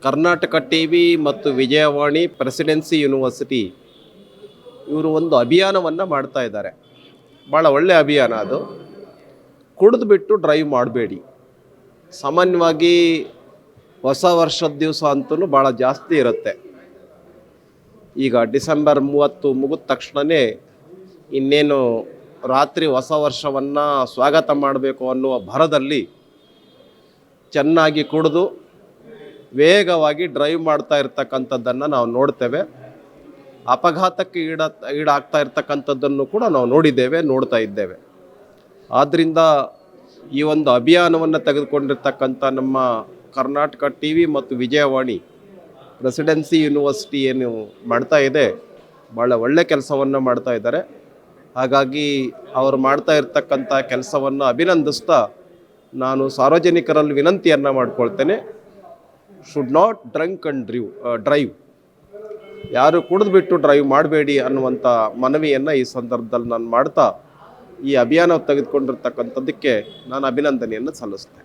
Karnataka TV ಮತ್ತು Vijayavani presidency university ಇವರು ಒಂದು ಅಭಿಯಾನವನ್ನು ಮಾಡ್ತಾ ಇದ್ದಾರೆ. ಭಾಳ ಒಳ್ಳೆಯ ಅಭಿಯಾನ ಅದು. ಕುಡಿದು ಬಿಟ್ಟು ಡ್ರೈವ್ ಮಾಡಬೇಡಿ. ಸಾಮಾನ್ಯವಾಗಿ ಹೊಸ ವರ್ಷದ ದಿವಸ ಅಂತೂ ಭಾಳ ಜಾಸ್ತಿ ಇರುತ್ತೆ. ಈಗ ಡಿಸೆಂಬರ್ 30 ಮುಗಿದ ತಕ್ಷಣವೇ ಇನ್ನೇನು ರಾತ್ರಿ ಹೊಸ ವರ್ಷವನ್ನು ಸ್ವಾಗತ ಮಾಡಬೇಕು ಅನ್ನುವ ಭರದಲ್ಲಿ ಚೆನ್ನಾಗಿ ಕುಡಿದು ವೇಗವಾಗಿ ಡ್ರೈವ್ ಮಾಡ್ತಾ ಇರ್ತಕ್ಕಂಥದ್ದನ್ನು ನಾವು ನೋಡ್ತೇವೆ. ಅಪಘಾತಕ್ಕೆ ಈಡಾಗ್ತಾ ಇರ್ತಕ್ಕಂಥದ್ದನ್ನು ಕೂಡ ನಾವು ನೋಡ್ತಾ ಇದ್ದೇವೆ. ಆದ್ದರಿಂದ ಈ ಒಂದು ಅಭಿಯಾನವನ್ನು ತೆಗೆದುಕೊಂಡಿರ್ತಕ್ಕಂಥ ನಮ್ಮ ಕರ್ನಾಟಕ ಟಿವಿ ಮತ್ತು ವಿಜಯವಾಣಿ ಪ್ರೆಸಿಡೆನ್ಸಿ ಯೂನಿವರ್ಸಿಟಿ ಏನು ಮಾಡ್ತಾ ಇದೆ, ಭಾಳ ಒಳ್ಳೆ ಕೆಲಸವನ್ನು ಮಾಡ್ತಾ ಇದ್ದಾರೆ. ಹಾಗಾಗಿ ಅವರು ಮಾಡ್ತಾ ಇರ್ತಕ್ಕಂಥ ಕೆಲಸವನ್ನು ಅಭಿನಂದಿಸ್ತಾ ನಾನು ಸಾರ್ವಜನಿಕರಲ್ಲಿ ವಿನಂತಿಯನ್ನು ಮಾಡ್ಕೊಳ್ತೇನೆ, should not drunk and drive. ಯಾರು ಕುಡಿದ್ಬಿಟ್ಟು ಡ್ರೈವ್ ಮಾಡಬೇಡಿ ಅನ್ನುವಂಥ ಮನವಿಯನ್ನು ಈ ಸಂದರ್ಭದಲ್ಲಿ ನಾನು ಮಾಡ್ತಾ ಈ ಅಭಿಯಾನ ತೆಗೆದುಕೊಂಡಿರ್ತಕ್ಕಂಥದ್ದಕ್ಕೆ ನಾನು ಅಭಿನಂದನೆಯನ್ನು ಸಲ್ಲಿಸ್ತೇನೆ.